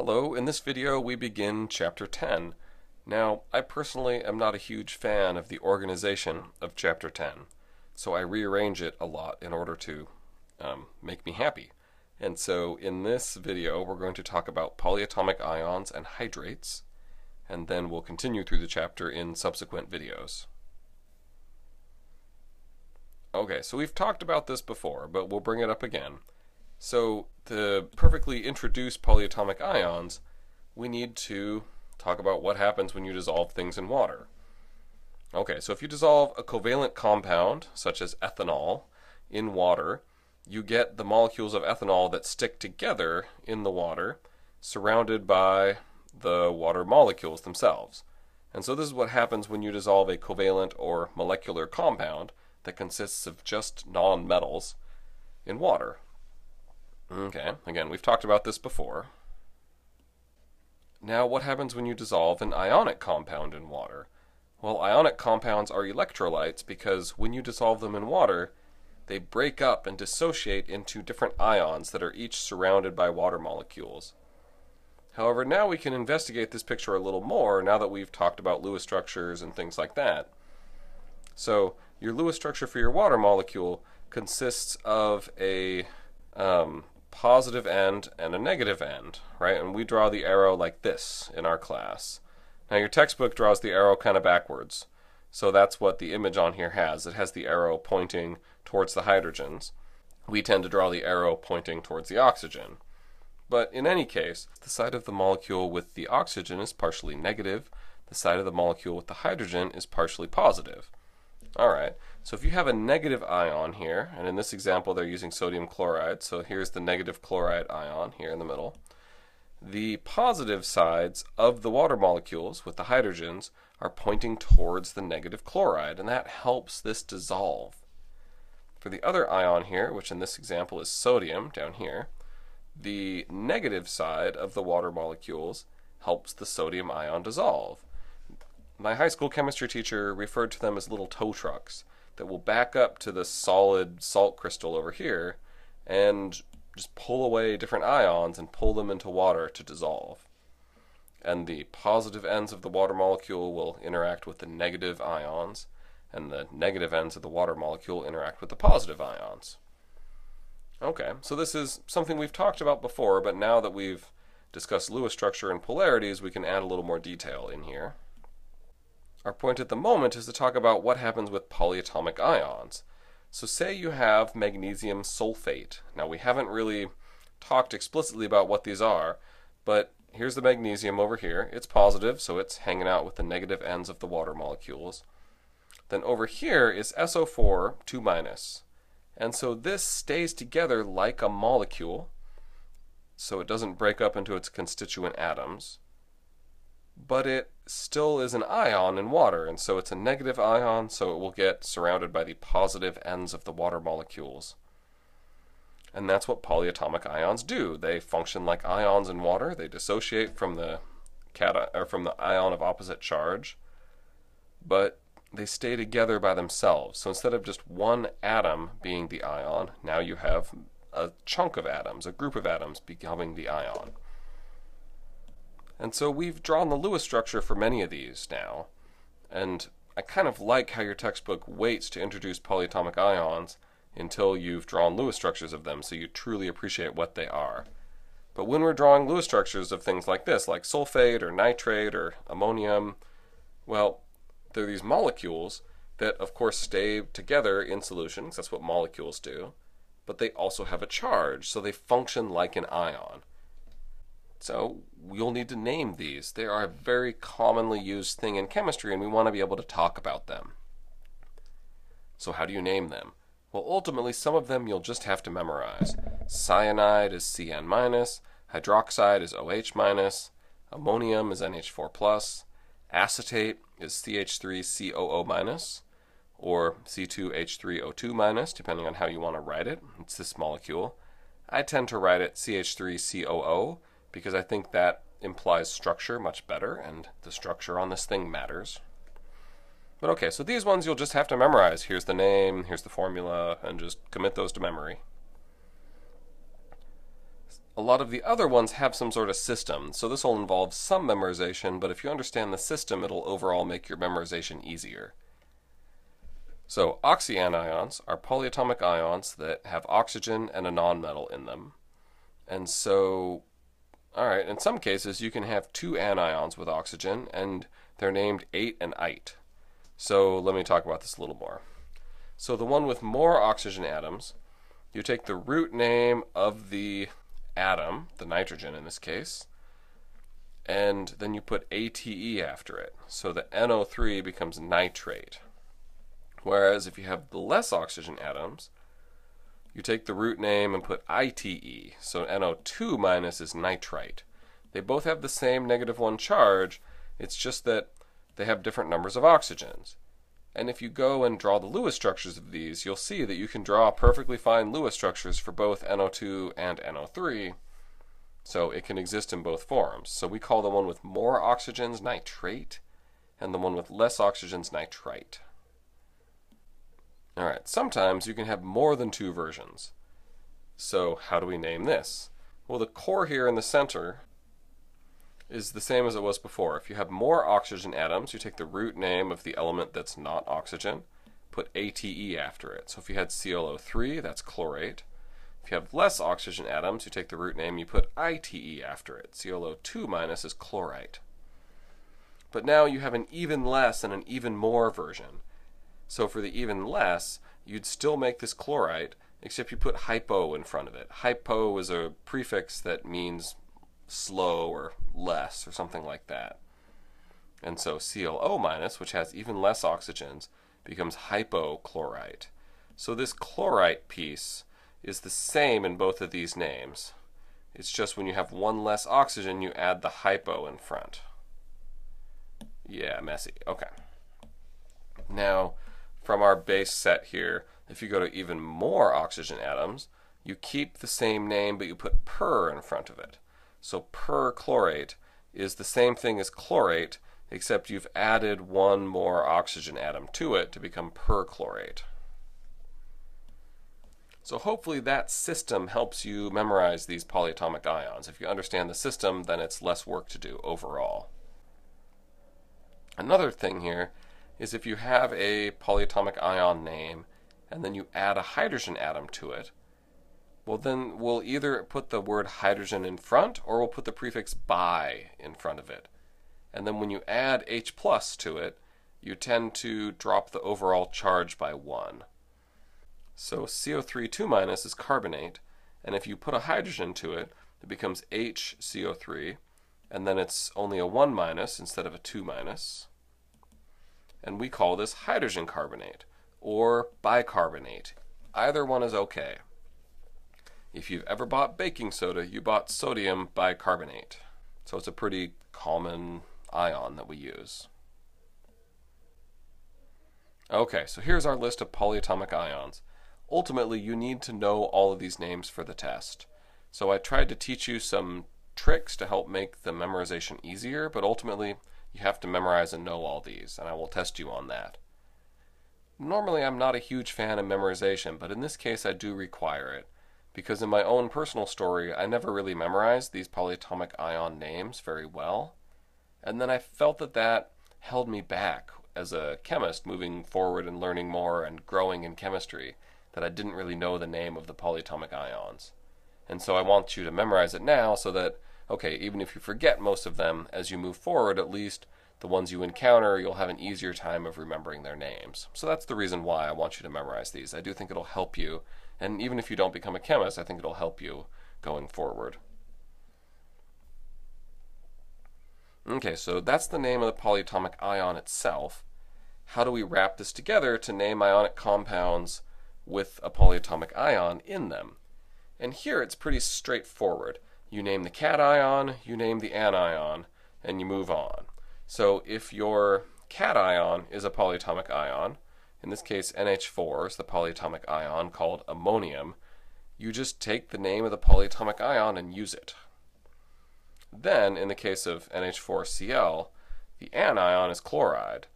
Hello, in this video we begin Chapter 10. Now, I personally am not a huge fan of the organization of Chapter 10, so I rearrange it a lot in order to make me happy. And so in this video we're going to talk about polyatomic ions and hydrates, and then we'll continue through the chapter in subsequent videos. Okay, so we've talked about this before, but we'll bring it up again. So to perfectly introduce polyatomic ions, we need to talk about what happens when you dissolve things in water. Okay, so if you dissolve a covalent compound, such as ethanol, in water, you get the molecules of ethanol that stick together in the water, surrounded by the water molecules themselves. And so this is what happens when you dissolve a covalent or molecular compound that consists of just non-metals in water. Okay, again, we've talked about this before. Now, what happens when you dissolve an ionic compound in water? Well, ionic compounds are electrolytes because when you dissolve them in water, they break up and dissociate into different ions that are each surrounded by water molecules. However, now we can investigate this picture a little more now that we've talked about Lewis structures and things like that. So, your Lewis structure for your water molecule consists of a positive end and a negative end, right? And we draw the arrow like this in our class. Now your textbook draws the arrow kind of backwards. So that's what the image on here has. It has the arrow pointing towards the hydrogens. We tend to draw the arrow pointing towards the oxygen. But in any case, the side of the molecule with the oxygen is partially negative. The side of the molecule with the hydrogen is partially positive. Alright, so if you have a negative ion here, and in this example they're using sodium chloride, so here's the negative chloride ion here in the middle. The positive sides of the water molecules with the hydrogens are pointing towards the negative chloride, and that helps this dissolve. For the other ion here, which in this example is sodium down here, the negative side of the water molecules helps the sodium ion dissolve. My high school chemistry teacher referred to them as little tow trucks that will back up to the solid salt crystal over here and just pull away different ions and pull them into water to dissolve. And the positive ends of the water molecule will interact with the negative ions, and the negative ends of the water molecule interact with the positive ions. Okay, so this is something we've talked about before, but now that we've discussed Lewis structure and polarities, we can add a little more detail in here. Our point at the moment is to talk about what happens with polyatomic ions. So say you have magnesium sulfate. Now we haven't really talked explicitly about what these are, but here's the magnesium over here. It's positive, so it's hanging out with the negative ends of the water molecules. Then over here is SO4 2-. And so this stays together like a molecule, so it doesn't break up into its constituent atoms. But it still is an ion in water, and so it's a negative ion, so it will get surrounded by the positive ends of the water molecules. And that's what polyatomic ions do. They function like ions in water. They dissociate from the ion of opposite charge, but they stay together by themselves. So instead of just one atom being the ion, now you have a chunk of atoms, a group of atoms becoming the ion. And so we've drawn the Lewis structure for many of these now, and I kind of like how your textbook waits to introduce polyatomic ions until you've drawn Lewis structures of them so you truly appreciate what they are. But when we're drawing Lewis structures of things like this, like sulfate or nitrate or ammonium, well, they're these molecules that of course stay together in solution, because that's what molecules do, but they also have a charge, so they function like an ion. So we'll need to name these. They are a very commonly used thing in chemistry, and we want to be able to talk about them. So how do you name them? Well, ultimately, some of them you'll just have to memorize. Cyanide is Cn-, hydroxide is OH-, ammonium is NH4+, acetate is CH3COO-, or C2H3O2-, depending on how you want to write it. It's this molecule. I tend to write it CH3COO, because I think that implies structure much better, and the structure on this thing matters. But okay, so these ones you'll just have to memorize. Here's the name, here's the formula, and just commit those to memory. A lot of the other ones have some sort of system, so this will involve some memorization, but if you understand the system, it'll overall make your memorization easier. So oxyanions are polyatomic ions that have oxygen and a nonmetal in them. And so, alright, in some cases you can have two anions with oxygen, and they're named ate and ite. So let me talk about this a little more. So the one with more oxygen atoms, you take the root name of the atom, the nitrogen in this case, and then you put ATE after it. So the NO3 becomes nitrate. Whereas if you have the less oxygen atoms, you take the root name and put ITE. So NO2 minus is nitrite. They both have the same -1 charge, it's just that they have different numbers of oxygens. And if you go and draw the Lewis structures of these, you'll see that you can draw perfectly fine Lewis structures for both NO2 and NO3, so it can exist in both forms. So we call the one with more oxygens nitrate, and the one with less oxygens nitrite. Alright, sometimes you can have more than two versions. So how do we name this? Well, the core here in the center is the same as it was before. If you have more oxygen atoms, you take the root name of the element that's not oxygen, put ATE after it. So if you had ClO3, that's chlorate. If you have less oxygen atoms, you take the root name, you put ITE after it. ClO2 minus is chlorite. But now you have an even less and an even more version. So for the even less, you'd still make this chlorite, except you put hypo in front of it. Hypo is a prefix that means slow or less or something like that. And so ClO minus, which has even less oxygens, becomes hypochlorite. So this chlorite piece is the same in both of these names. It's just when you have one less oxygen, you add the hypo in front. Yeah, messy. Okay. Now, from our base set here, if you go to even more oxygen atoms, you keep the same name, but you put per in front of it. So perchlorate is the same thing as chlorate, except you've added one more oxygen atom to it to become perchlorate. So hopefully that system helps you memorize these polyatomic ions. If you understand the system, then it's less work to do overall. Another thing here is if you have a polyatomic ion name and then you add a hydrogen atom to it, well, then we'll either put the word hydrogen in front or we'll put the prefix bi in front of it. And then when you add H plus to it, you tend to drop the overall charge by 1. So CO3 2 minus is carbonate, and if you put a hydrogen to it, it becomes HCO3, and then it's only a 1 minus instead of a 2 minus. And we call this hydrogen carbonate or bicarbonate. Either one is okay. If you've ever bought baking soda, you bought sodium bicarbonate. So it's a pretty common ion that we use. Okay, so here's our list of polyatomic ions. Ultimately, you need to know all of these names for the test. So I tried to teach you some tricks to help make the memorization easier, but ultimately you have to memorize and know all these, and I will test you on that. Normally I'm not a huge fan of memorization, but in this case I do require it. Because in my own personal story, I never really memorized these polyatomic ion names very well. And then I felt that that held me back as a chemist moving forward and learning more and growing in chemistry, that I didn't really know the name of the polyatomic ions. And so I want you to memorize it now so that, okay, even if you forget most of them, as you move forward, at least the ones you encounter, you'll have an easier time of remembering their names. So that's the reason why I want you to memorize these. I do think it'll help you. And even if you don't become a chemist, I think it'll help you going forward. Okay, so that's the name of the polyatomic ion itself. How do we wrap this together to name ionic compounds with a polyatomic ion in them? And here it's pretty straightforward. You name the cation, you name the anion, and you move on. So if your cation is a polyatomic ion, in this case NH4 is the polyatomic ion called ammonium, you just take the name of the polyatomic ion and use it. Then, in the case of NH4Cl, the anion is chloride.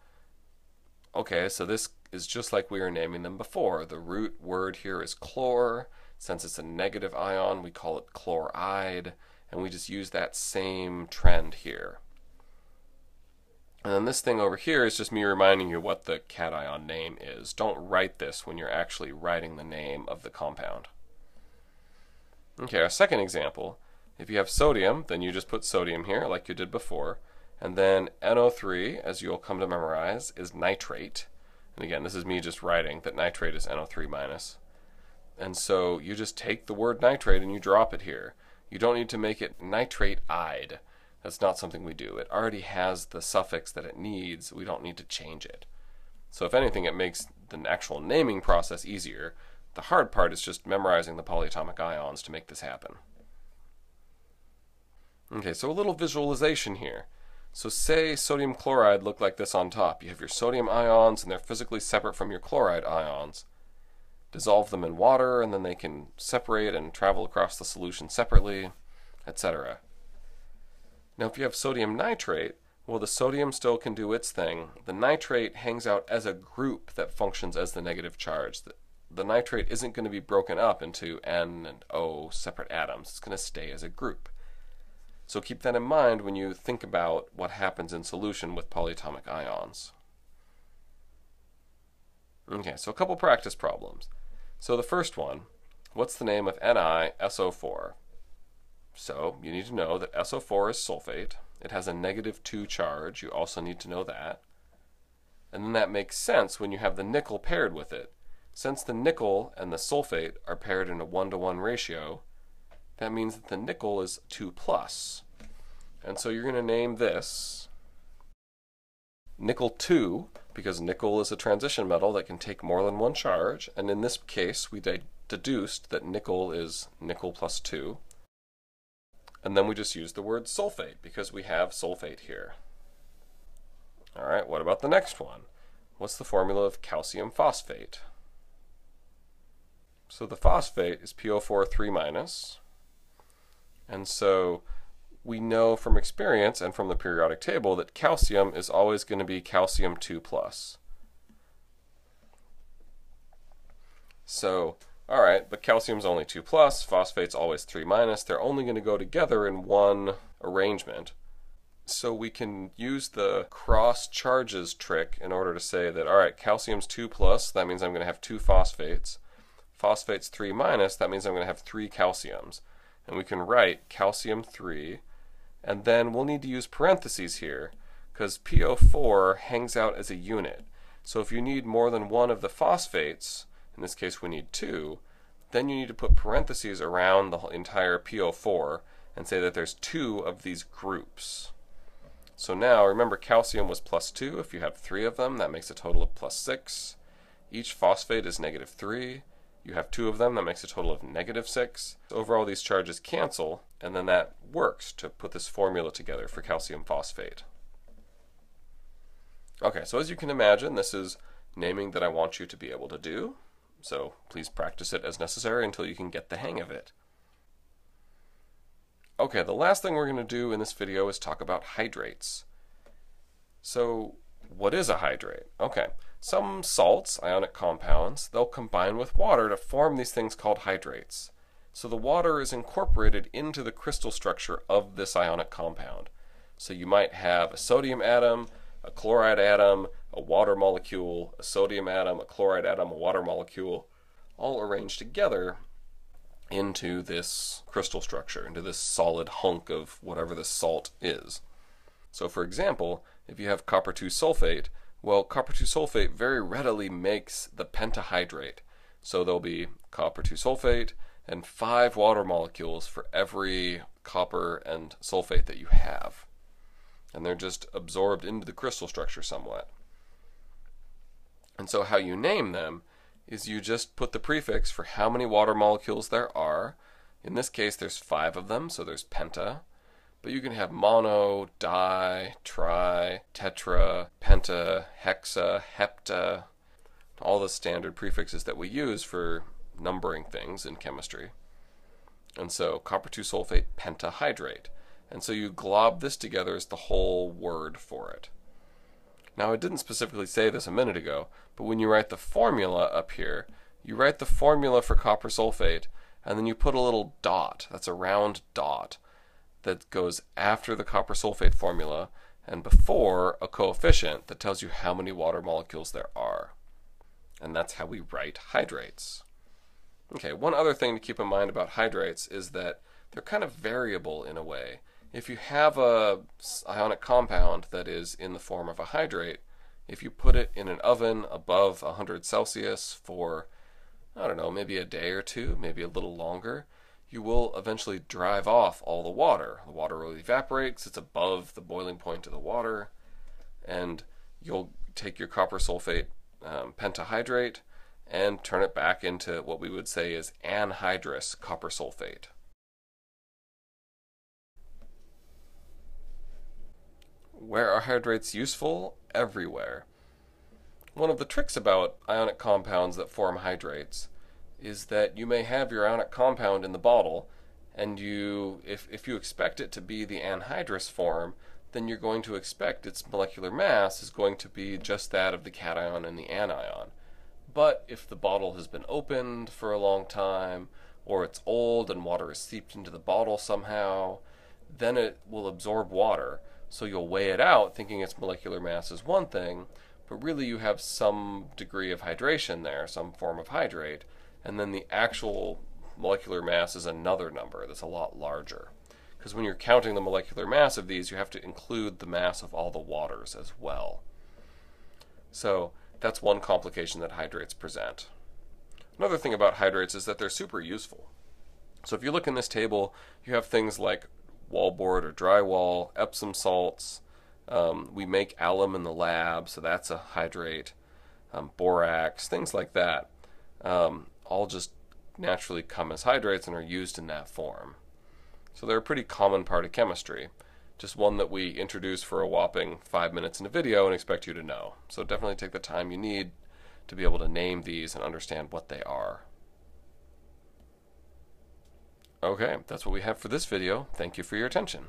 Okay, so this is just like we were naming them before. The root word here is chlor, Since it's a negative ion, we call it chloride, and we just use that same trend here. And then this thing over here is just me reminding you what the cation name is. Don't write this when you're actually writing the name of the compound. Okay, our second example, if you have sodium, then you just put sodium here like you did before. And then NO3, as you'll come to memorize, is nitrate. And again, this is me just writing that nitrate is NO3 minus. And so you just take the word nitrate and you drop it here. You don't need to make it nitrate-ide. That's not something we do. It already has the suffix that it needs. We don't need to change it. So if anything, it makes the actual naming process easier. The hard part is just memorizing the polyatomic ions to make this happen. Okay, so a little visualization here. So say sodium chloride looked like this on top. You have your sodium ions and they're physically separate from your chloride ions. Dissolve them in water and then they can separate and travel across the solution separately, etc. Now if you have sodium nitrate, well, the sodium still can do its thing. The nitrate hangs out as a group that functions as the negative charge. The nitrate isn't going to be broken up into N and O separate atoms. It's going to stay as a group. So keep that in mind when you think about what happens in solution with polyatomic ions. Okay, so a couple practice problems. So the first one, what's the name of NiSO4? So you need to know that SO4 is sulfate. It has a -2 charge. You also need to know that. And then that makes sense when you have the nickel paired with it. Since the nickel and the sulfate are paired in a 1-to-1 ratio, that means that the nickel is 2+. And so you're going to name this nickel 2, because nickel is a transition metal that can take more than one charge. And in this case, we deduced that nickel is nickel plus 2. And then we just use the word sulfate because we have sulfate here. All right, what about the next one? What's the formula of calcium phosphate? So the phosphate is PO4 3-. And so we know from experience and from the periodic table that calcium is always going to be calcium 2+. So all right, but calcium's only 2+, phosphate's always 3-. They're only going to go together in one arrangement. So we can use the cross charges trick in order to say that, all right, calcium's 2+, that means I'm going to have 2 phosphates. Phosphate's 3-, that means I'm going to have 3 calciums. And we can write calcium 3, and then we'll need to use parentheses here, because PO4 hangs out as a unit. So if you need more than one of the phosphates, in this case we need 2, then you need to put parentheses around the entire PO4 and say that there's 2 of these groups. So now remember calcium was +2. If you have 3 of them, that makes a total of +6. Each phosphate is -3. You have 2 of them, that makes a total of -6. Overall these charges cancel, and then that works to put this formula together for calcium phosphate. Okay, so as you can imagine, this is naming that I want you to be able to do. So please practice it as necessary until you can get the hang of it. Okay, the last thing we're going to do in this video is talk about hydrates. So what is a hydrate? Okay, some salts, ionic compounds, they'll combine with water to form these things called hydrates. So the water is incorporated into the crystal structure of this ionic compound. So you might have a sodium atom, a chloride atom, a water molecule, a sodium atom, a chloride atom, a water molecule, all arranged together into this crystal structure, into this solid hunk of whatever the salt is. So for example, if you have copper 2 sulfate, well, copper 2 sulfate very readily makes the pentahydrate. So there'll be copper 2 sulfate and 5 water molecules for every copper and sulfate that you have. And they're just absorbed into the crystal structure somewhat. And so how you name them is you just put the prefix for how many water molecules there are. In this case there's 5 of them, so there's penta. But you can have mono, di, tri, tetra, penta, hexa, hepta, all the standard prefixes that we use for numbering things in chemistry. And so copper 2 sulfate pentahydrate. And so you glob this together as the whole word for it. Now I didn't specifically say this a minute ago, but when you write the formula up here, you write the formula for copper sulfate, and then you put a little dot, that's a round dot, that goes after the copper sulfate formula and before a coefficient that tells you how many water molecules there are. And that's how we write hydrates. Okay, one other thing to keep in mind about hydrates is that they're kind of variable in a way. If you have a ionic compound that is in the form of a hydrate, if you put it in an oven above 100 Celsius for, I don't know, maybe a day or two, maybe a little longer, you will eventually drive off all the water. The water will evaporate because it's above the boiling point of the water, and you'll take your copper sulfate pentahydrate and turn it back into what we would say is anhydrous copper sulfate. Where are hydrates useful? Everywhere. One of the tricks about ionic compounds that form hydrates is that you may have your ionic compound in the bottle, and if you expect it to be the anhydrous form, then you're going to expect its molecular mass is going to be just that of the cation and the anion. But if the bottle has been opened for a long time, or it's old and water is seeped into the bottle somehow, then it will absorb water. So you'll weigh it out thinking its molecular mass is one thing, but really you have some degree of hydration there, some form of hydrate, and then the actual molecular mass is another number that's a lot larger. Because when you're counting the molecular mass of these, you have to include the mass of all the waters as well. So that's one complication that hydrates present. Another thing about hydrates is that they're super useful. So if you look in this table, you have things like wallboard or drywall, Epsom salts. We make alum in the lab, so that's a hydrate. Borax, things like that. All just naturally come as hydrates and are used in that form. So they're a pretty common part of chemistry. Just one that we introduce for a whopping 5 minutes in a video and expect you to know. So definitely take the time you need to be able to name these and understand what they are. Okay, that's what we have for this video. Thank you for your attention.